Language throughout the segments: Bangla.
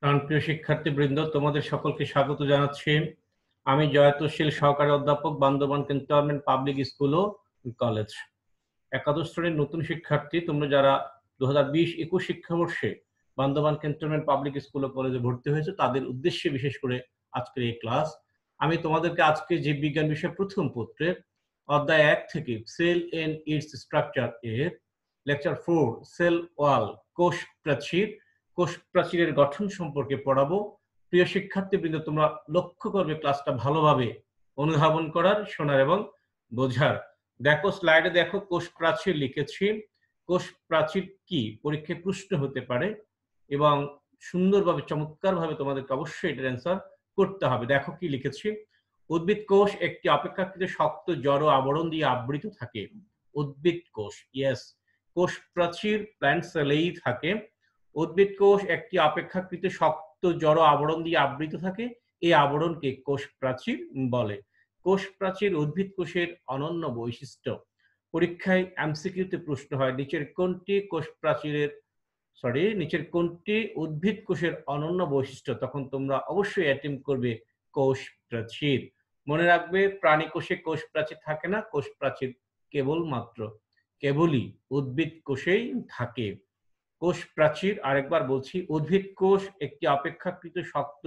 প্রিয় শিক্ষার্থীবৃন্দ, তোমাদের সকলকে স্বাগত জানাচ্ছি। আমি জয়তশীল, সহকারী অধ্যাপক, বান্দরবান ক্যান্টনমেন্ট পাবলিক স্কুল ও কলেজ। একাদশ শ্রেণীর নতুন শিক্ষার্থী, তোমরা যারা 2020-21 শিক্ষাবর্ষে বান্দরবান ক্যান্টনমেন্ট পাবলিক স্কুল ও কলেজে ভর্তি হয়েছে, তাদের উদ্দেশ্যে বিশেষ করে আজকের এই ক্লাস। আমি তোমাদেরকে আজকে জীববিজ্ঞান বিষয়ে প্রথম পত্রের অধ্যায় 1 থেকে সেল এন্ড ইটস স্ট্রাকচার এর লেকচার 4 সেল ওয়াল, কোষ প্রাচীর, কোষ প্রাচীরের গঠন সম্পর্কে পড়াবো। প্রিয় শিক্ষার্থীবৃন্দ, তোমরা লক্ষ্য করবে ক্লাসটা ভালোভাবে অনুধাবন করার, শোনার এবং বোঝার। দেখো স্লাইডে, দেখো কোষ প্রাচীর লিখেছি। কোষ প্রাচীর কি পরীক্ষায় প্রশ্ন হতে পারে এবং সুন্দরভাবে চমৎকারভাবে তোমাদেরকে অবশ্যই এটার অ্যান্সার করতে হবে। দেখো কি লিখেছি। উদ্ভিদ কোষ একটি অপেক্ষাকৃত শক্ত জড় আবরণ দিয়ে আবৃত থাকে। উদ্ভিদ কোষ, ইয়েস, কোষ প্রাচীর প্ল্যান্ট সেলেই থাকে। উদ্ভিদ কোষ একটি অপেক্ষাকৃত শক্ত জড় আবরণ দিয়ে আবৃত থাকে। এই আবরণকে কোষ প্রাচীর বলে। কোষ প্রাচীর উদ্ভিদ কোষের অনন্য বৈশিষ্ট্য। পরীক্ষায় এমসিকিউতে প্রশ্ন হয়, নিচের কোনটি উদ্ভিদ কোষের অনন্য বৈশিষ্ট্য? তখন তোমরা অবশ্যই অ্যাটেম্প করবে কোষ প্রাচীর। মনে রাখবে, প্রাণী কোষে কোষ প্রাচীর থাকে না। কোষ প্রাচীর কেবলই উদ্ভিদ কোষেই থাকে। কোষ প্রাচীর, আরেকবার বলছি, উদ্ভিদ কোষ একটি অপেক্ষাকৃত শক্ত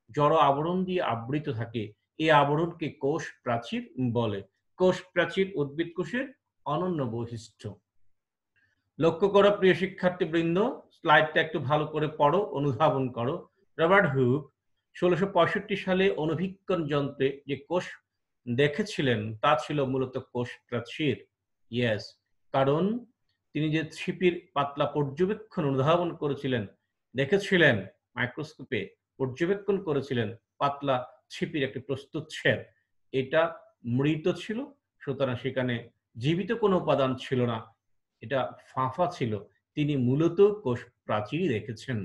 জড় আবরণ দিয়ে আবৃত থাকে। এই আবরণকে কোষ প্রাচীর বলে। কোষ প্রাচীর উদ্ভিদ কোষের অনন্য বৈশিষ্ট্য। লক্ষ্য করো প্রিয় শিক্ষার্থীবৃন্দ, স্লাইডটা একটু ভালো করে পড়ো, অনুধাবন করো। রবার্ট হুক 1665 সালে অণুবীক্ষণ যন্ত্রে যে কোষ দেখেছিলেন তা ছিল মূলত কোষ প্রাচীর। ইয়েস, কারণ তিনি যে ছিপির পাতলা পর্যবেক্ষণ অনুধাবন করেছিলেন, দেখেছিলেন মাইক্রোস্কোপে, পর্যবেক্ষণ করেছিলেন পাতলা ছিপির একটি প্রস্তুচ্ছেদ। এটা মৃত ছিল, সুতরাং সেখানে জীবিত কোনো উপাদান ছিল না, এটা ফাঁপা ছিল। তিনি মূলত কোষ প্রাচীরই দেখেছেন।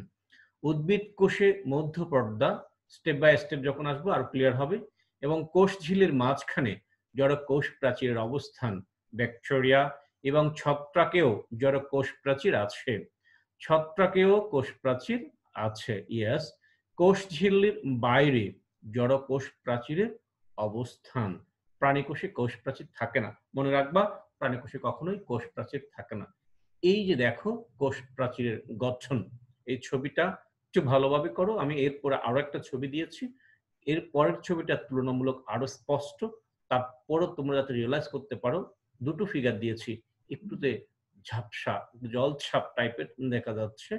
উদ্ভিদ কোষে মধ্যপর্দা, স্টেপ বাই স্টেপ যখন আসবো আর ক্লিয়ার হবে, এবং কোষ ঝিলের মাঝখানে জড় কোষ প্রাচীরের অবস্থান। ব্যাকটেরিয়া এবং ছত্রাকেও জড় কোষ প্রাচীর আছে। ছত্রাকেও কোষ প্রাচীর আছে, ইয়েস। কোষ ঝিল্লির বাইরে জড় কোষ প্রাচীরের অবস্থান। প্রাণী কোষে কোষ প্রাচীর থাকে না, মনে রাখবা, প্রাণী কোষে কখনোই কোষ প্রাচীর থাকে না। এই যে দেখো কোষ প্রাচীরের গঠন, এই ছবিটা একটু ভালোভাবে করো। আমি এরপরে আরো একটা ছবি দিয়েছি, এর পরের ছবিটা তুলনামূলক আরো স্পষ্ট, তারপরও তোমরা যাতে রিয়েলাইজ করতে পারো। দুটো ফিগার দিয়েছি, একটুতে ঝাপসা, জলছাপ টাইপের দেখা যাচ্ছে,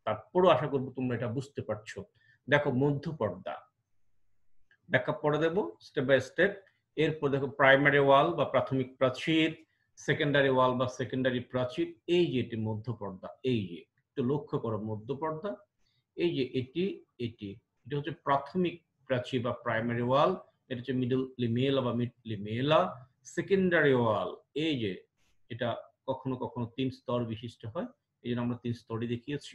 তারপরও আশা করবো তোমরা এটা বুঝতে পারছো। দেখো মধ্যপর্দা, ব্যাখ্যা পড়ে দেব স্টেপ বাই স্টেপ। এরপর দেখো প্রাইমারি ওয়াল বা প্রাথমিক প্রাচীর, সেকেন্ডারি ওয়াল বা সেকেন্ডারি প্রাচীর। এই যে এটি মধ্যপর্দা, এই যে একটু লক্ষ্য করো মধ্যপর্দা, এই যে এটি এটা হচ্ছে প্রাথমিক প্রাচীর বা প্রাইমারি ওয়াল। এটা হচ্ছে মিডল লিমেলা বা মিড লিমেলা। সেকেন্ডারি ওয়াল, এই যে এটা কখনো কখনো 3 স্তর বিশিষ্ট হয়, এই জন্য আমরা 3 স্তরই দেখিয়েছি।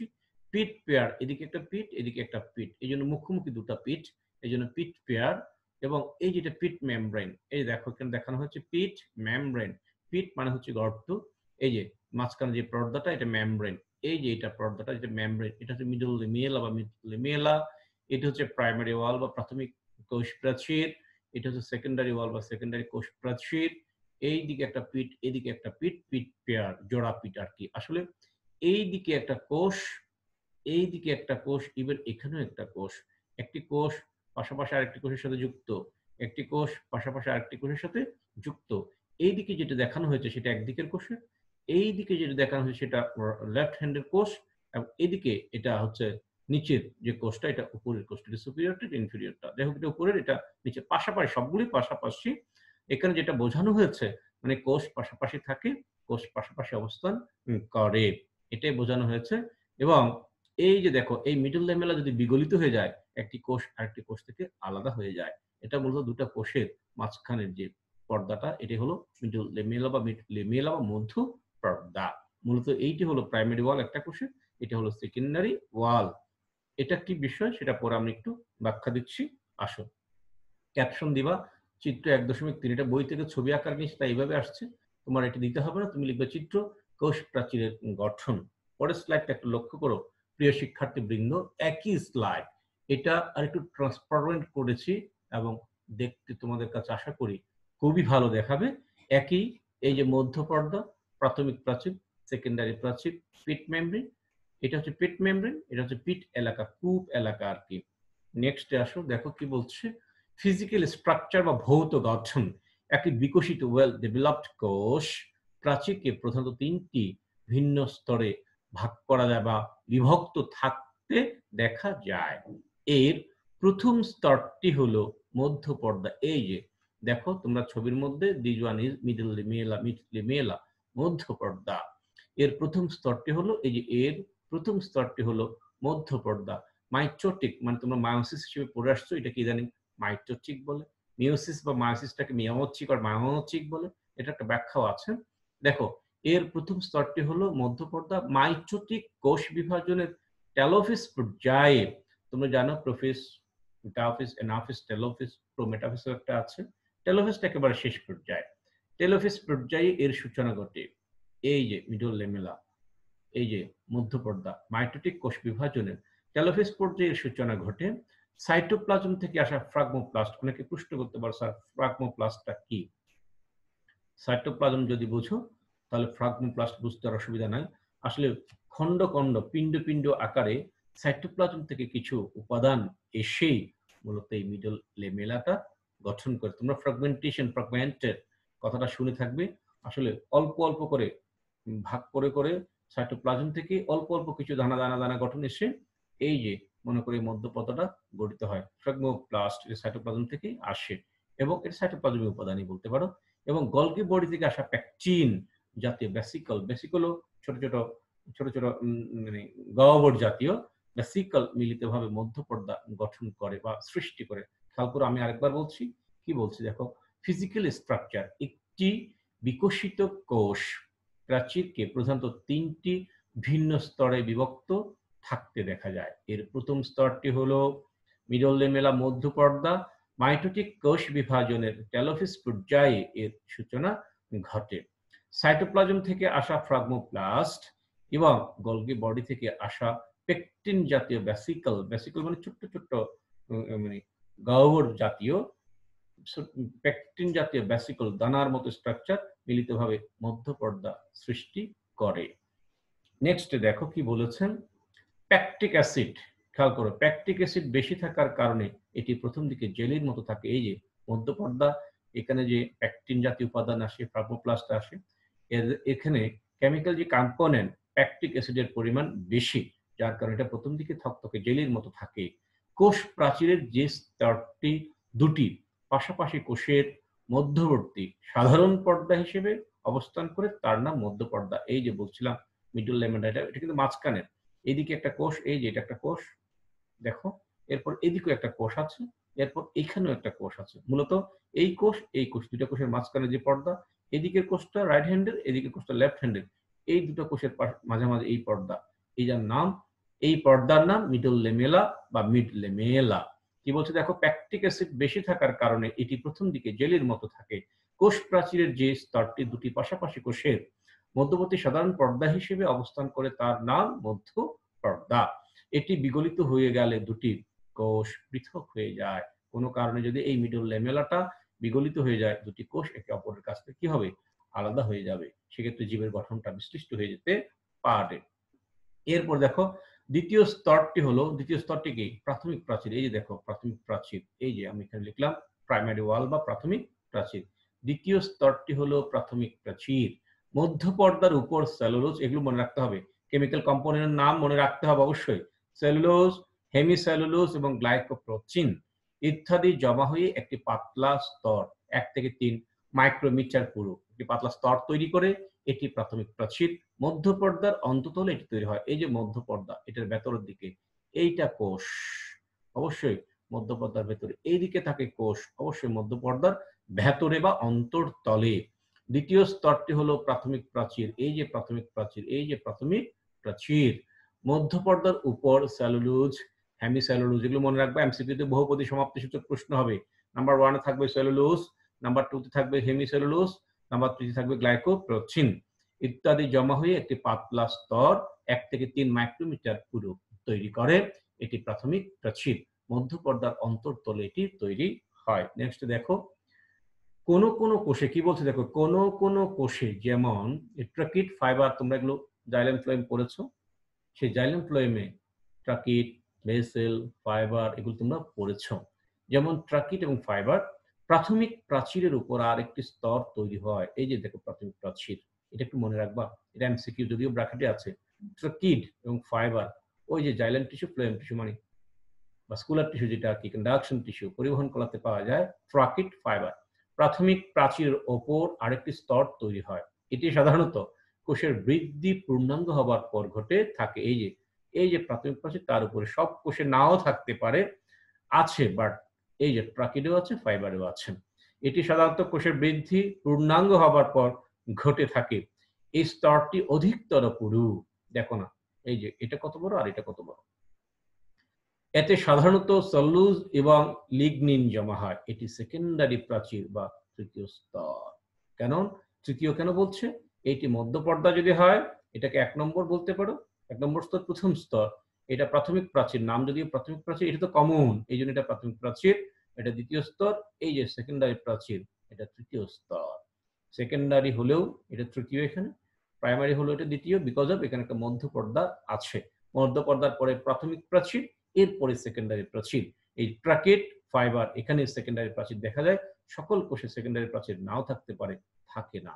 পিট পেয়ার, এদিকে একটা পিট, এদিকে একটা পিট, এই জন্য মুখোমুখি দুটা পিট, এই জন্য পিট পেয়ার। এবং এই যেটা পিট মেমব্রেন, এই দেখো এখানে দেখানো হচ্ছে পিট মেমব্রেন। পিট মানে হচ্ছে গর্ত, এই যে মাঝখানে যে পর্দাটা এটা মেমব্রেন, এই যে এটা পর্দাটা যেটা মেমব্রেন, এটা হচ্ছে মিডল লিমেলা বা মিড লিমেলা। এটা হচ্ছে প্রাইমারি ওয়াল বা প্রাথমিক কোষ প্রাচীর। এটা হচ্ছে সেকেন্ডারি ওয়াল বা সেকেন্ডারি কোষ প্রাচীর। এই দিকে একটা পিট, এদিকে একটা পিট, পিট পেয়ার, জোড়া পিট আর কি। আসলে এই দিকে একটা কোষ, এই দিকে একটা কোষ, ইভেন এখানেও একটা কোষ। একটি কোষ পাশাপাশি আরেকটি কোষের সাথে যুক্ত, একটি কোষ পাশাপাশি আরেকটি কোষের সাথে যুক্ত। এই দিকে যেটা দেখানো হয়েছে সেটা একদিকের কোষের, এই দিকে যেটা দেখানো হয়েছে সেটা লেফট হ্যান্ডের কোষ, এবং এদিকে এটা হচ্ছে নিচের যে কোষটা, এটা উপরের কোষটা, এটা সুপিরিয়রটা, এটা ইনফিরিয়রটা। দেখো এটা উপরের, এটা নিচে, পাশাপাশি, সবগুলি পাশাপাশি। এখানে যেটা বোঝানো হয়েছে মানে কোষ পাশাপাশি থাকে, কোষ পাশাপাশি অবস্থান করে, এটাই বোঝানো হয়েছে। এবং এই যে দেখো, এই মিডল ল্যামেলা যদি বিগলিত হয়ে যায়, একটি কোষ আরেকটি কোষ থেকে আলাদা হয়ে যায়। এটা মূলত দুটা কোষের মাঝখানের যে পর্দাটা, এটি হলো মিডল ল্যামেলা বা মিড ল্যামেলা বা মধ্য পর্দা। মূলত এইটি হলো প্রাইমারি ওয়াল একটা কোষের, এটা হলো সেকেন্ডারি ওয়াল। এটা কি বিষয় সেটা পরে আমি একটু ব্যাখ্যা দিচ্ছি, আসো। ক্যাপশন দিবা চিত্র 1.3, এটা বই থেকে ছবি আকার নিয়ে তাই এইভাবে আসছে, তোমার এটা দিতে হবে না, তুমি লিখবে চিত্র কোষ প্রাচীরের গঠন। পরের স্লাইডটা একটু লক্ষ্য করো। প্রিয় শিক্ষার্থীবৃন্দ, একই স্লাইড, এটা আরেকটু ট্রান্সপারেন্ট করেছি এবং দেখতে তোমাদের কাছে আশা করি খুবই ভালো দেখাবে। একই এই যে মধ্য পর্দা, প্রাথমিক প্রাচীর, সেকেন্ডারি প্রাচীর, পিট মেমব্রেন, এটা হচ্ছে পিট মেমব্রেন, এটা হচ্ছে পিট এলাকা, কূপ এলাকা আর কি। নেক্সটে আসো, দেখো কি বলছে। ফিজিক্যাল স্ট্রাকচার বা ভৌত গঠন। একটি বিকশিত ওয়েল ডেভেলপড কোষ প্রাচীরকে প্রধানত 3টি ভিন্ন স্তরে ভাগ করা যায় বা বিভক্ত থাকতে দেখা যায়। এর প্রথম স্তরটি হলো মধ্য পর্দা। এই যে দেখো তোমরা ছবির মধ্যে, দিস ওয়ান ইজ মিডল লেমেলা, মধ্য পর্দা। এর প্রথম স্তরটি হলো এই যে, এর প্রথম স্তরটি হলো মধ্য পর্দা। মাইটোটিক মানে তোমরা মায়োসিস হিসেবে পড়ে আসছো, এটাকে ইদানিং মাইটোটিক বলে। মিওসিস বা মায়োসিসটাকে মিয়াওচিক আর মায়োচিক বলে, এটা একটা ব্যাখ্যাও আছে। দেখো এর প্রথম স্তরটি হলো মধ্য পর্দা। মাইটোটিক কোষ বিভাজনের টেলোফিস পর্যায়ে তোমরা জানো প্রোফিস, মেটাফিস, এনাফিস, টেলোফিস, প্রোমেটাফিস একটা আছে। টেলোফিসটা একেবারে শেষ পর্যায়ে। টেলোফিস পর্যায়ে এর সূচনা ঘটে। এই যে মিডল লেমেলা, এই যে মধ্যপর্দা, মাইটোটিক কোষ বিভাজনের টেলোফিস পর্যায়ের সূচনা ঘটে। সাইটোপ্লাজম থেকে আসা ফ্রাগমোপ্লাস্ট। অনেকে প্রশ্ন করতে পারো, স্যার ফ্রাগমোপ্লাস্টটা কি? সাইটোপ্লাজম যদি বুঝো তাহলে ফ্রাগমোপ্লাস্ট বুঝতে আর অসুবিধা নাই। আসলে খণ্ড খণ্ড, পিণ্ড পিণ্ড আকারে সাইটোপ্লাজম থেকে কিছু উপাদান এসেই মূলত এই মিডল লেমেলাটা গঠন করে। তোমরা ফ্রাগমেন্টেশন, ফ্রাগমেন্টেড কথাটা শুনে থাকবে। আসলে অল্প অল্প করে ভাগ করে করে সাইটোপ্লাজম থেকে অল্প অল্প কিছু দানা দানা দানা গঠন এসে এই যে মনে করি মধ্যপর্দাটা গঠিত হয়। ফ্রাগমোপ্লাস্ট সাইটোপ্লাজম থেকে আসে এবং এটা সাইটোপ্লাজমের উপাদানই বলতে পারো। এবং গলগি বডি থেকে আসা প্যাকটিন জাতীয় ভেসিকল, ভেসিকলও ছোট ছোট ছোট ছোট মানে গহ্বর জাতীয় ভেসিকল মিলিতভাবে মধ্যপর্দা গঠন করে বা সৃষ্টি করে। খেয়াল করে আমি আরেকবার বলছি, কি বলছি দেখো। ফিজিক্যাল স্ট্রাকচার, একটি বিকশিত কোষ প্রাচীরকে প্রধানত 3টি ভিন্ন স্তরে বিভক্ত থাকতে দেখা যায়। এর প্রথম স্তরটি হলো মিডল লেমেলা, মধ্য পর্দা। মাইটোটিক কোষ বিভাজনের টেলোফিস পর্যায়ে এর সূচনা ঘটে। সাইটোপ্লাজম থেকে আসা ফ্রাগমোপ্লাস্ট এবং গলগি বডি থেকে আসা পেকটিন জাতীয় ভেসিকল, ভেসিকল মানে ছোট্ট ছোট্ট মানে গহ্বর জাতীয়, পেকটিন জাতীয় ভেসিকল, দানার মতো স্ট্রাকচার মিলিতভাবে মধ্যপর্দা সৃষ্টি করে। নেক্সট দেখো কি বলেছেন। প্যাকটিক অ্যাসিড, খেয়াল করো, প্যাকটিক অ্যাসিড বেশি থাকার কারণে এটি প্রথম দিকে জেলির মতো থাকে। এই যে মধ্যপর্দা, এখানে যে প্যাকটিন জাতীয় উপাদান আসে, ফ্রাগমোপ্লাস্ট আসে, এখানে কেমিক্যাল যে কম্পোনেন্ট প্যাকটিক অ্যাসিডের পরিমাণ বেশি, যার কারণে এটা প্রথম দিকে থকথকে জেলির মতো থাকে। কোষ প্রাচীরের যে স্তরটি দুটি পাশাপাশি কোষের মধ্যবর্তী সাধারণ পর্দা হিসেবে অবস্থান করে তার নাম মধ্যপর্দা। এই যে বলছিলাম মিডল লেমেলা, এটা কিন্তু মাঝখানের। এদিকে একটা কোষ, এই যে এটা একটা কোষ দেখো, এরপর এদিকেও একটা কোষ আছে, এরপর এখানেও একটা কোষ আছে। মূলত এই কোষ, এই কোষ, দুটা কোষের মাঝখানে যে পর্দা, এদিকের কোষটা রাইট হ্যান্ডের, এদিকের কোষটা লেফট হ্যান্ডের, এই দুটো কোষের মাঝামাঝি এই পর্দা, এই যার নাম, এই পর্দার নাম মিডল লেমেলা বা মিড লেমেলা। কি বলছে দেখো, প্যাকটিক অ্যাসিড বেশি থাকার কারণে এটি প্রথম দিকে জেলির মতো থাকে। কোষ প্রাচীরের যে স্তরটি দুটি পাশাপাশি কোষের মধ্যবর্তী সাধারণ পর্দা হিসেবে অবস্থান করে তার নাম মধ্য পর্দা। এটি বিগলিত হয়ে গেলে দুটি কোষ পৃথক হয়ে যায়। কোনো কারণে যদি এই মিডল লেমেলাটা বিগলিত হয়ে যায়, দুটি কোষ একে অপরের কাছ থেকে কি হবে, আলাদা হয়ে যাবে। সেক্ষেত্রে জীবের গঠনটা বিশ্লিষ্ট হয়ে যেতে পারে। এরপর দেখো দ্বিতীয় স্তরটি হলো, দ্বিতীয় স্তরটি কি, প্রাথমিক প্রাচীর। এই যে দেখো প্রাথমিক প্রাচীর, এই যে আমি এখানে লিখলাম প্রাইমারি ওয়াল বা প্রাথমিক প্রাচীর। দ্বিতীয় স্তরটি হলো প্রাথমিক প্রাচীর। মধ্য পর্দার উপর সেলুলোজ, এগুলো মনে রাখতে হবে, কেমিক্যাল কম্পোনেন্টের নাম মনে রাখতে হবে অবশ্যই। সেলুলোজ, হেমিসেলুলোজ এবং গ্লাইকোপ্রোটিন ইত্যাদি জমা হয়ে একটি পাতলা স্তর 1 থেকে 3 মাইক্রোমিটার পুরো একটি পাতলা স্তর তৈরি করে এটি প্রাথমিক প্রাচীর। মধ্য পর্দার অন্ততলে এটি তৈরি হয়। এই যে মধ্য পর্দা, এটার ভেতরের দিকে এইটা কোষ, অবশ্যই মধ্য পর্দার ভেতরে এইদিকে থাকে কোষ, অবশ্যই মধ্য পর্দার ভেতরে বা অন্তরতলে। দ্বিতীয় স্তরটি হলো প্রাথমিক প্রাচীর। এই যে প্রাথমিক প্রাচীর, এই যে প্রাথমিক প্রাচীর। মধ্য পর্দার উপর সেলুলোজ, হেমিসেলুলোজ, এগুলো মনে রাখবে, এমসিকিউতে বহুপদী সমাপ্তি সূচক প্রশ্ন হবে। নাম্বার 1 এ থাকবে সেলুলোজ, নাম্বার 2 তে থাকবে হেমিসেলুলোজ, নাম্বার 3 তে থাকবে গ্লাইকোপ্রোটিন ইত্যাদি জমা হয়ে একটি পাতলা স্তর 1 থেকে 3 মাইক্রোমিটার পুরু তৈরি করে, এটি প্রাথমিক প্রাচীর। মধ্যপর্দার অন্তর্তলে এটি তৈরি হয়। নেক্সট দেখো, কোন কোন কোষে কি বলছে দেখো, কোন কোন কোষে যেমন ট্রাকিট, ফাইবার, তোমরা এগুলো জাইলেম ফ্লোয়েম পড়েছো, সেই জাইলেম ফ্লোয়েমে ট্রাকিট, ভেসেল, ফাইবার এগুলো তোমরা পড়েছো। যেমন ট্রাকিট এবং ফাইবার প্রাথমিক প্রাচীরের উপর আর একটি স্তর তৈরি হয়। এই যে দেখো প্রাথমিক প্রাচীর, এটা একটু মনে রাখবা, এটা এমসিকিউ যদিও ব্র্যাকেটে আছে। ট্রাকিট এবং ফাইবার, ওই যে জাইলেম টিস্যু, ফ্লোয়েম টিস্যু মানে ভাস্কুলার টিস্যু, যেটা কি কন্ডাকশন টিস্যু, পরিবহন কলাতে পাওয়া যায় ট্রাকিট, ফাইবার। প্রাথমিক প্রাচীরের ওপর আরেকটি স্তর তৈরি হয়। এটি সাধারণত কোষের বৃদ্ধি পূর্ণাঙ্গ হবার পর ঘটে থাকে। এই যে প্রাথমিক প্রাচীর, তার উপরে সব কোষে নাও থাকতে পারে, আছে, বাট এই যে ট্রাকিডেও আছে, ফাইবারেও আছে। এটি সাধারণত কোষের বৃদ্ধি পূর্ণাঙ্গ হবার পর ঘটে থাকে। এই স্তরটি অধিকতর পুরু। দেখো না, এই যে এটা কত বড় আর এটা কত বড়। এতে সাধারণত সেলুলোজ এবং লিগনিন জমা হয়। এটি সেকেন্ডারি প্রাচীর বা তৃতীয় স্তর। কেন তৃতীয় কেন বলছে? এটি মধ্যপর্দা যদি হয়, এটাকে 1 নম্বর বলতে পারো। 1 নম্বর স্তর প্রথম স্তর। এটা প্রাথমিক প্রাচীর, নাম যদিও প্রাথমিক প্রাচীর, এটা তো কমন, এই জন্য এটা প্রাথমিক প্রাচীর। এটা দ্বিতীয় স্তর। এই যে সেকেন্ডারি প্রাচীর, এটা তৃতীয় স্তর। সেকেন্ডারি হলেও এটা তৃতীয়, এখানে প্রাইমারি হলেও এটা দ্বিতীয়, বিকজ অফ এখানে একটা মধ্যপর্দা আছে। মধ্যপর্দার পরে প্রাথমিক প্রাচীর, এরপরে সেকেন্ডারি প্রাচীর। এই ট্রাকিট, ফাইবার, এখানে সেকেন্ডারি প্রাচীর দেখা যায়। সকল কোষে সেকেন্ডারি প্রাচীর নাও থাকতে পারে, থাকে না।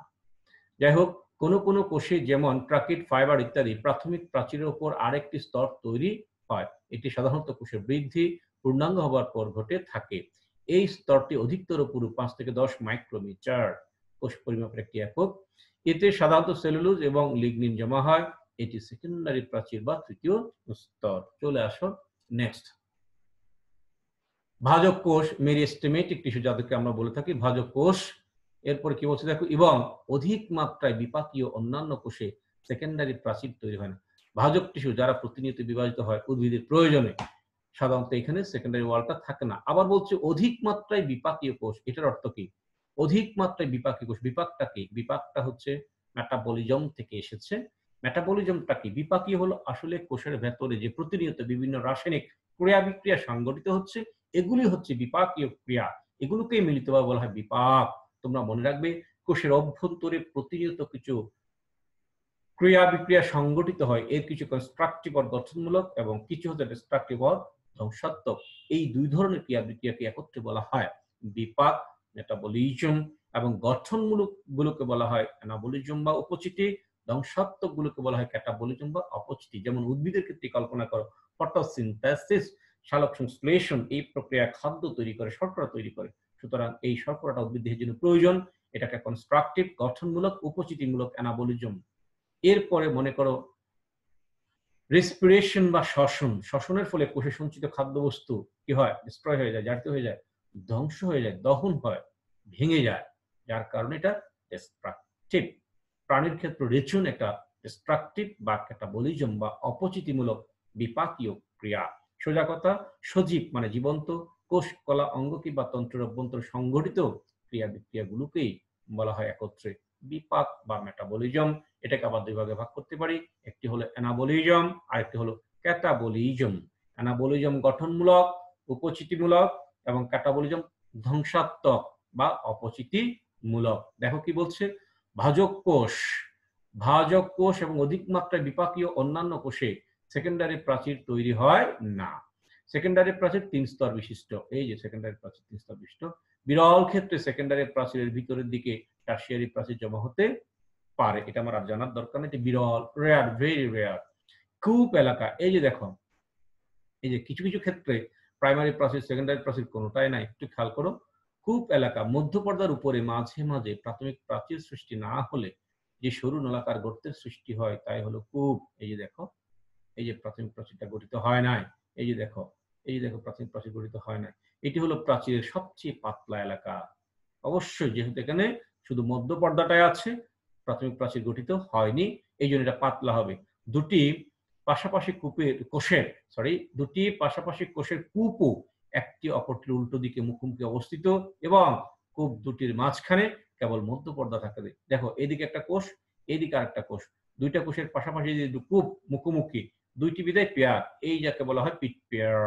যাই হোক, কোন কোন কোষে যেমন ট্রাকিট, ফাইবার ইত্যাদি প্রাথমিক প্রাচীরের উপর আরেকটি স্তর তৈরি হয়। এটি সাধারণত কোষের বৃদ্ধি পূর্ণাঙ্গ হবার পর ঘটে থাকে। এই স্তরটি অধিকতর পুরু 5 থেকে 10 মাইক্রোমিটার, কোষ পরিমাপের একটি একক। এতে সাধারণত সেলুলোজ এবং লিগনিন জমা হয়। এটি সেকেন্ডারি প্রাচীর বা তৃতীয় স্তর। চলে আসো নেক্সট। ভাজক কোষ, মেরিস্টেমেটিক টিস্যু যাদেরকে আমরা বলে থাকি ভাজক কোষ। এরপর কি বলছে দেখো, এবং অধিক মাত্রায় বিপাকীয় অন্যান্য কোষে সেকেন্ডারি প্রাচীর তৈরি হয় না। ভাজক টিস্যু যারা প্রতিনিয়ত বিভাজিত হয় উদ্ভিদের প্রয়োজনে, সাধারণত এখানে সেকেন্ডারি ওয়ালটা থাকে না। আবার বলছে অধিক মাত্রায় বিপাকীয় কোষ, এটার অর্থ কি? অধিক মাত্রায় বিপাকীয় কোষ, বিপাকটা কি? বিপাকটা হচ্ছে মেটাবলিজম থেকে এসেছে। মেটাবলিজমটা কি? বিপাকীয় হলো আসলে কোষের ভেতরে যে প্রতিনিয়ত বিভিন্ন রাসায়নিক ক্রিয়া বিক্রিয়া সংঘটিত হচ্ছে, এগুলি হচ্ছে বিপাকীয় ক্রিয়া। এগুলোকেই মিলিতভাবে বলা হয় বিপাক। তোমরা মনে রাখবে, কোষের অভ্যন্তরে প্রতিনিয়ত কিছু ক্রিয়া বিক্রিয়া সংঘটিত হয়, এর কিছু কনস্ট্রাকটিভ অর গঠনমূলক এবং কিছু হচ্ছে ডিস্ট্রাকটিভ অর ধ্বংসাত্মক। এই দুই ধরনের ক্রিয়া বিক্রিয়াকে একত্রে বলা হয় বিপাক, মেটাবলিজম, এবং গঠনমূলক গুলোকে বলা হয় অ্যানাবলিজম বা উপচিতি, ধ্বংসাত্মক গুলোকে বলা হয় ক্যাটাবলিজম বা অপচিতি। যেমন উদ্ভিদের ক্ষেত্রে কল্পনা করো, ফটোসিনথেসিস, সালোক সংশ্লেষণ, এই প্রক্রিয়া খাদ্য তৈরি করে, শর্করা তৈরি করে। সুতরাং এই শর্করাটা উদ্ভিদের জন্য প্রয়োজন। এটাকে কনস্ট্রাকটিভ, গঠনমূলক, উপচিতিমূলক, অ্যানাবলিজম। এরপরে মনে করো রেসপিরেশন বা শ্বসন। শ্বসনের ফলে কোষে সঞ্চিত খাদ্যবস্তু কি হয়? ডিস্ট্রয় হয়ে যায়, জারিত হয়ে যায়, ধ্বংস হয়ে যায়, দহন হয়, ভেঙে যায়, যার কারণে এটা ডিস্ট্রাকটিভ। প্রাণীর ক্ষেত্রে রেচন একটা ডিস্ট্রাকটিভ বা ক্যাটাবলিজম বা অপচিতিমূলক বিপাকীয় ক্রিয়া। সোজা কথা, সজীব মানে জীবন্ত, কোষ, কলা, অঙ্গ কিংবা তন্ত্রের অভ্যন্তর সংঘটিত ক্রিয়া বিক্রিয়াগুলোকেই বলা হয় একত্রে বিপাক বা মেটাবলিজম। এটাকে আবার দুই ভাগে ভাগ করতে পারি, একটি হলো অ্যানাবলিজম, আরেকটি হলো ক্যাটাবলিজম। অ্যানাবলিজম গঠনমূলক, উপচিতিমূলক, এবং ক্যাটাবলিজম ধ্বংসাত্মক বা অপচিতিমূলক। দেখো কি বলছে, ভাজক কোষ, ভাজক কোষ এবং অধিক মাত্রায় বিপাকীয় অন্যান্য কোষে সেকেন্ডারি প্রাচীর তৈরি হয় না। সেকেন্ডারি প্রাচীর 3 স্তর বিশিষ্ট। এই যে সেকেন্ডারি প্রাচীর 3 স্তর বিশিষ্ট। বিরল ক্ষেত্রে সেকেন্ডারি প্রাচীরের ভিতরের দিকে টারশিয়ারি প্রাচীর জমা হতে পারে। এটা আমার আর জানার দরকার নেই, বিরল, রেয়ার, ভেরি রেয়ার। কূপ এলাকা, এই যে দেখো, এই যে কিছু কিছু ক্ষেত্রে প্রাইমারি প্রাচীর, সেকেন্ডারি প্রাচীর কোনোটাই নাই, একটু খেয়াল করো। কূপ এলাকা, মধ্যপর্দার উপরে মাঝে মাঝে প্রাথমিক প্রাচীর সৃষ্টি না হলে যে সরু নলাকার গর্তের সৃষ্টি হয় তাই হলো কূপ। এই যে দেখো, এই যে প্রাথমিক প্রাচীরটা গঠিত হয় নাই, এই যে দেখো, এই যে দেখো প্রাথমিক প্রাচীর গঠিত হয় নাই। এটি হলো প্রাচীরের সবচেয়ে পাতলা এলাকা। অবশ্যই যেহেতু এখানে শুধু মধ্যপর্দাটাই আছে, প্রাথমিক প্রাচীর গঠিত হয়নি, এই জন্য এটা পাতলা হবে। দুটি পাশাপাশি কোষের কূপও একটি অপরটির উল্টো দিকে মুখোমুখি অবস্থিত, এবং কূপ দুটির মাঝখানে কেবল মধ্যপর্দা থাকে। দেখো এদিকে একটা কোষ, এদিকে আরেকটা কোষ, দুইটা কোষের পাশাপাশি যে কূপ মুখোমুখি, দুইটি বিদায় পেয়ার, এই যাকে বলা হয় পিট পেয়ার।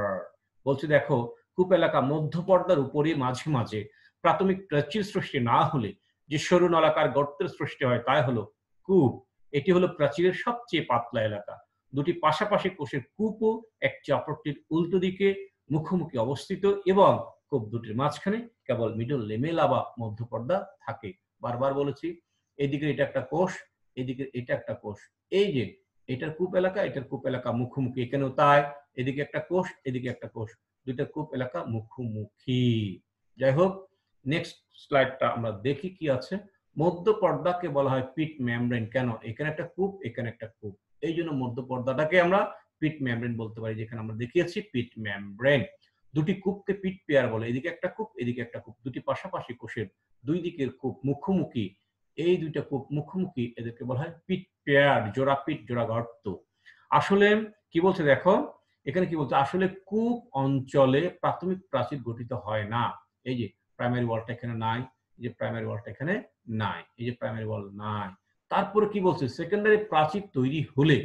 বলছে দেখো কূপ এলাকা মধ্য পর্দার উপরে মাঝে মাঝে প্রাথমিক প্রাচীর সৃষ্টি না হলে যে সরু নলাকার গর্তের সৃষ্টি হয় তাই হলো কূপ। এটি হলো প্রাচীরের সবচেয়ে পাতলা এলাকা। দুটি পাশাপাশি কোষের কূপও একটি অপরটির উল্টো দিকে মুখোমুখি অবস্থিত এবং কূপ দুটির মাঝখানে কেবল মিডল লেমেলা বা মধ্য পর্দা থাকে। বারবার বলেছি এদিকে এটা একটা কোষ, এদিকে এটা একটা কোষ। এই যে এটার কূপ এলাকা, এটার কূপ এলাকা মুখোমুখি, এখানেও তাই। এদিকে একটা কোষ, এদিকে একটা কোষ, দুইটা কূপ এলাকা মুখোমুখি। যাই হোক, নেক্সট স্লাইডটা আমরা দেখি কি আছে। মধ্য পর্দাকে বলা হয় পিট মেমব্রেন। কেন? এখানে একটা কূপ, এখানে একটা কূপ, এই জন্য মধ্য পর্দাটাকে আমরা পিট মেমব্রেন বলতে পারি, যেখানে আমরা দেখিয়েছি পিট মেমব্রেন। দুটি কূপকে পিট পেয়ার বলে, এদিকে একটা কূপ, এদিকে একটা কূপ, দুটি পাশাপাশি কোষের দুই দিকের কূপ মুখোমুখি, এই দুইটা কূপ মুখোমুখি, এদেরকে বলা হয় পিট পেয়ার, জোড়া পিট জোড়া গর্ত। আসলে কি বলছে দেখো, এখানে কি বলছে, আসলে কূপ অঞ্চলে প্রাথমিক প্রাচীর গঠিত হয় না। এই যে প্রাইমারি ওয়ালটা এখানে নাই, এই যে প্রাইমারি ওয়ালটা এখানে নাই, এই যে প্রাইমারি ওয়াল নাই। তারপরে কি বলছে, সেকেন্ডারি প্রাচীর তৈরি হলে,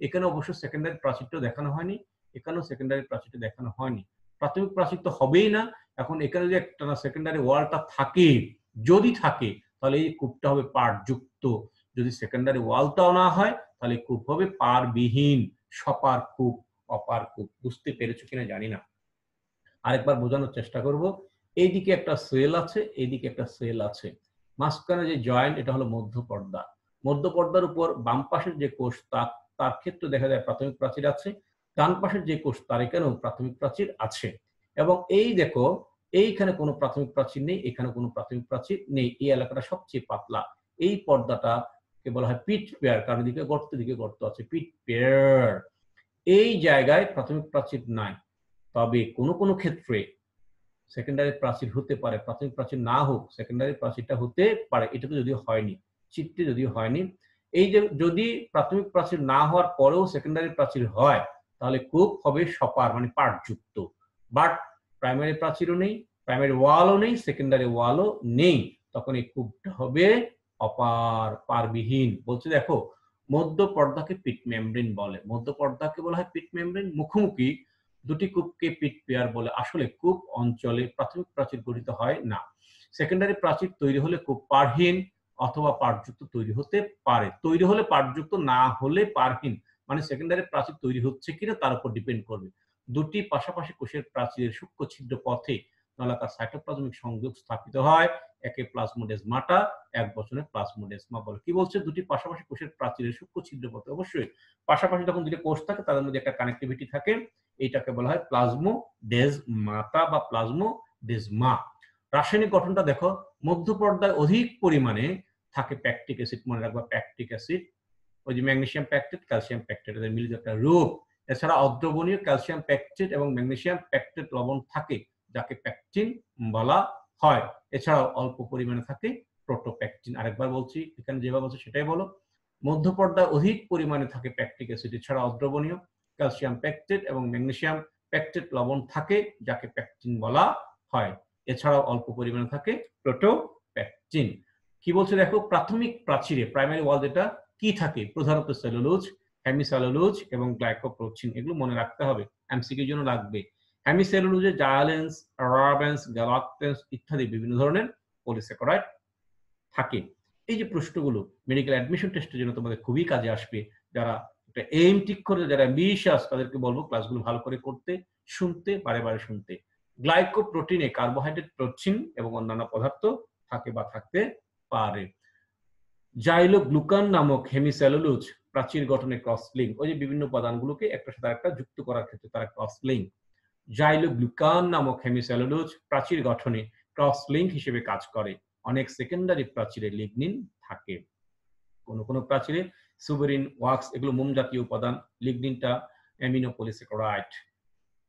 এখানে অবশ্য সেকেন্ডারি প্রাচীরটা দেখানো হয়নি, এখানেও সেকেন্ডারি প্রাচীরটা দেখানো হয়নি। প্রাথমিক প্রাচীর তো হবেই না। এখন এখানে যে একটা সেকেন্ডারি ওয়ালটা থাকে, যদি থাকে তাহলে এই কূপটা হবে পাড়যুক্ত। যদি সেকেন্ডারি ওয়ালটাও না হয় তাহলে কূপ হবে পাড়বিহীন, সপার কূপ, অপার কূপ। বুঝতে পেরেছো কিনা জানি না, আরেকবার বোঝানোর চেষ্টা করব। এইদিকে একটা সেল আছে, এইদিকে একটা সেল আছে, মাঝখানে যে জয়েন্ট এটা হলো মধ্য পর্দা। মধ্য পর্দার উপর বাম পাশের যে কোষ তার ক্ষেত্রে দেখা যায় প্রাথমিক প্রাচীর আছে, ডান পাশের যে কোষ তার এখানেও প্রাথমিক প্রাচীর আছে। এবং এই দেখো এইখানে কোনো প্রাথমিক প্রাচীর নেই, এখানে কোনো প্রাথমিক প্রাচীর নেই, এই এলাকাটা সবচেয়ে পাতলা। এই পর্দাটা কে বলা হয় পিট পেয়ার, কারণ দিকে গর্ত, দিকে গর্ত আছে, পিট পেয়ার। এই জায়গায় প্রাথমিক প্রাচীর নাই, তবে কোনো কোনো ক্ষেত্রে সেকেন্ডারি প্রাচীর হতে পারে, প্রাথমিক প্রাচীর না হোক সেকেন্ডারি প্রাচীরটা হতে পারে। এটা তো যদিও হয়নি, চিত্রে যদিও হয়নি। এই যে যদি প্রাথমিক প্রাচীর না হওয়ার পরেও সেকেন্ডারি প্রাচীর হয় তাহলে কূপ হবে সপার মানে পাড়যুক্ত। বাট প্রাইমারি প্রাচীরও নেই, প্রাইমারি ওয়ালও নেই, সেকেন্ডারি ওয়ালও নেই, তখন এই কূপটা হবে অপার, পারবিহীন। বলছে দেখো মধ্য পর্দাকে পিট মেমব্রেন বলে, মধ্য পর্দাকে বলা হয় পিট মেমব্রেন। মুখোমুখি দুটি কূপকে পিট পেয়ার বলে। আসলে কূপ অঞ্চলে প্রাথমিক প্রাচীর গঠিত হয় না, সেকেন্ডারি প্রাচীর তৈরি হলে কূপ পাড়হীন অথবা পাড়যুক্ত তৈরি হতে পারে। তৈরি হলে পাড়যুক্ত, না হলে পাড়হীন, মানে সেকেন্ডারি প্রাচীর তৈরি হচ্ছে কিনা তার উপর ডিপেন্ড করবে। দুটি পাশাপাশি কোষের প্রাচীরের সূক্ষ্ম ছিদ্র পথে নলাকার সাইটোপ্লাজমিক সংযোগ স্থাপিত হয়, একে প্লাজমোডেসমাটা, এক বচনে প্লাজমোডেসমা বলে। কি বলছে, দুটি পাশাপাশি কোষের প্রাচীরের সূক্ষ্ম ছিদ্র পথে, অবশ্যই পাশাপাশি যখন দুটি কোষ থাকে তাদের মধ্যে একটা কানেক্টিভিটি থাকে, এইটাকে বলা হয় প্লাজমোডেসমাটা বা প্লাজমোডেসমা। রাসায়নিক গঠনটা দেখো, মধ্য পর্দায় অধিক পরিমাণে থাকে প্যাকটিক অ্যাসিড, মনে রাখবা প্যাকটিক অ্যাসিড, ওই যে ম্যাগনেসিয়াম প্যাকটেট, ক্যালসিয়াম প্যাকটেট, এদের মিলিত একটা রূপ। এছাড়া অদ্রবণীয় ক্যালসিয়াম প্যাকটেট এবং ম্যাগনেসিয়াম প্যাকটেট লবণ থাকে, যাকে প্যাকটিন বলা হয়। এছাড়াও অল্প পরিমাণে থাকে প্রোটোপ্যাকটিন। আরেকবার বলছি, এখানে যেভাবে বলছে সেটাই বলো। মধ্য পর্দায় অধিক পরিমাণে থাকে প্যাকটিক অ্যাসিড, এছাড়া অদ্রবণীয় ক্যালসিয়াম প্যাকটেট এবং ম্যাগনেসিয়াম প্যাকটেট লবণ থাকে, যাকে প্যাকটিন বলা হয়। এছাড়াও অল্প পরিমাণে থাকে প্রোটোপ্যাকটিন। কি বলছে দেখো, প্রাথমিক প্রাচীরে প্রাইমারি ওয়াল যেটা কি থাকে, প্রধানত সেলুলোজ, হেমিসেলুলোজ এবং গ্লাইকোপ্রোটিন। এগুলো মনে রাখতে হবে, এমসিকিউর জন্য লাগবে। হেমিসেলুলোজে জায়ালেন্স, আরাবেন্স, গ্যালাক্টেন্স ইত্যাদি বিভিন্ন ধরনের পলিস্যাকারাইড থাকে। এই যে প্রশ্নগুলো মেডিকেল অ্যাডমিশন টেস্টের জন্য তোমাদের খুবই কাজে আসবে। যারা একটা এইম ঠিক করে, যারা বিশ্বাস, তাদেরকে বলবো ক্লাসগুলো ভালো করে করতে, শুনতে, বারে বারে শুনতে। গ্লাইকোপ্রোটিনে কার্বোহাইড্রেট, প্রোটিন এবং অন্যান্য পদার্থ থাকে বা থাকতে পারে। জাইলোগ্লুকান নামক হেমিসেলুলোজ প্রাচীর গঠনে ক্রস লিঙ্ক, ওই যে বিভিন্ন উপাদানগুলোকে একটার সাথে একটা যুক্ত করার ক্ষেত্রে তারা ক্রস লিঙ্ক। জাইলোগ্লুকান নামক হেমিসেলুলোজ প্রাচীর গঠনে ক্রস লিঙ্ক হিসেবে কাজ করে। অনেক সেকেন্ডারি প্রাচীরে লিগনিন থাকে, কোন কোন প্রাচীরে সুবেরিন, ওয়াক্স, এগুলো মোম জাতীয় উপাদান, লিগনিনটা অ্যামিনো পলিস্যাকারাইড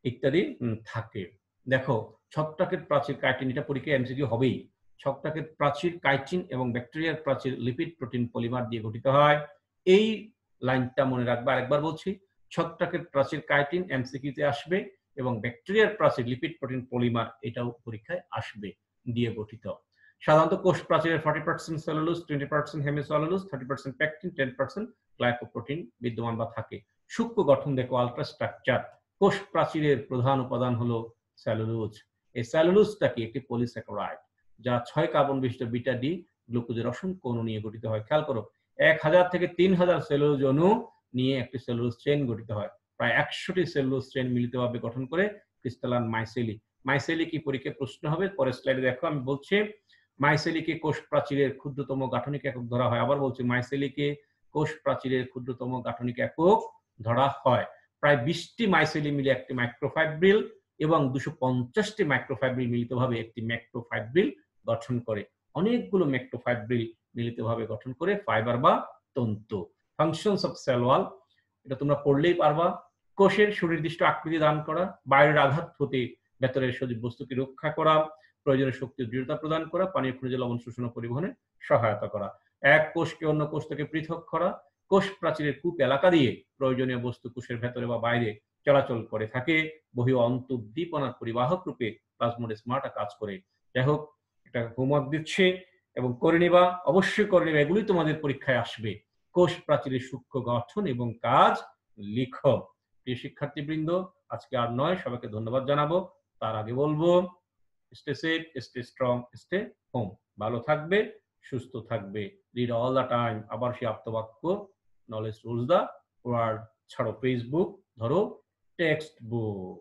ইত্যাদি থাকে। দেখো ছত্রাকের প্রাচীর কাইটিন, এটা পরীক্ষায় এমসিকিউ হবেই। ছত্রাকের প্রাচীর কাইটিন এবং ব্যাকটেরিয়ার প্রাচীর লিপিড প্রোটিন পলিমার দিয়ে গঠিত হয়। এই লাইনটা মনে রাখবা, আরেকবার বলছি, ছত্রাকের প্রাচীর কাইটিন এমসিকিউতে আসবে এবং ব্যাকটেরিয়ার প্রাচীর লিপিড প্রোটিন পলিমার এটাও পরীক্ষায় আসবে, দিয়ে গঠিত। সাধারণত কোষ প্রাচীরের 40% সেলুলোজ, 20% হেমিসেলুলোজ, 30% প্যাকটিন, 10% গ্লাইকোপ্রোটিন বিদ্যমান বা থাকে। সূক্ষ্ম গঠন দেখো, আল্ট্রাস্ট্রাকচার। কোষ প্রাচীরের প্রধান উপাদান হলো সেলুলোজ। এই সেলুলোজটাকে একটি পলিস্যাকারাইড, যা 6 কার্বন বিশিষ্ট বিটা ডি গ্লুকোজের অসংখ্য অণু নিয়ে গঠিত হয়। খেয়াল করো, 1000 থেকে 3000 সেলুলোজ অণু নিয়ে একটি সেলুলোজ চেইন গঠিত হয়। প্রায় 100টি সেলুলোজ চেইন মিলিতভাবে গঠন করে ক্রিস্টালান মাইসেলি। মাইসেলি কি পরীক্ষায় প্রশ্ন হবে, পরের স্লাইডে দেখো আমি বলছি। মাইসেলিকে কোষ প্রাচীরের ক্ষুদ্রতম গাঠনিক একক ধরা হয়। আবার বলছি, মাইসেলিকে কোষ প্রাচীরের ক্ষুদ্রতম গাঠনিক একক ধরা হয়। প্রায় 20টি মাইসেলি মিলে একটি মাইক্রোফাইব্রিল এবং 250টি মাইক্রোফাইব্রিল মিলিতভাবে একটি ম্যাক্রোফাইব্রিল গঠন করে। অনেকগুলো ম্যাক্রোফাইব্রিল মিলিতভাবে গঠন করে ফাইবার বা তন্তু। ফাংশনস অফ সেল ওয়াল, এটা তোমরা পড়লেই পারবা। কোষের সুনির্দিষ্ট আকৃতি দান করা, বাইরের আঘাত হতে ভেতরের সজীব বস্তুকে রক্ষা করা, প্রয়োজনীয় শক্তি ও দৃঢ়তা প্রদান করা, পানীয় খনিজ লবণ শোষণ ও পরিবহনে সহায়তা করা, এক কোষকে অন্য কোষ থেকে পৃথক করা, কোষ প্রাচীরের কূপ এলাকা দিয়ে প্রয়োজনীয় বস্তু কোষের ভেতরে বা বাইরে চলাচল করে থাকে, বহি ও অন্তঃউদ্দীপনার পরিবাহক রূপে প্লাজমোডেসমাটা কাজ করে। যাই হোক, এটা হোমওয়ার্ক দিচ্ছে এবং করে নিবা, অবশ্যই করে নিবা, এগুলি তোমাদের পরীক্ষায় আসবে। কোষ প্রাচীরের সূক্ষ্ম গঠন এবং কাজ লিখো। প্রিয় শিক্ষার্থীবৃন্দ, আজকে আর নয়, সবাইকে ধন্যবাদ জানাবো। তার আগে বলবো, stay safe, stay strong, stay home. ভালো থাকবে, সুস্থ থাকবে। Read all the time. আবার সেই আপ্তবাক্য, নলেজ রুলস দ্য ওয়ার্ল্ড। ছাড়ো ফেসবুক, ধরো টেক্সট বুক।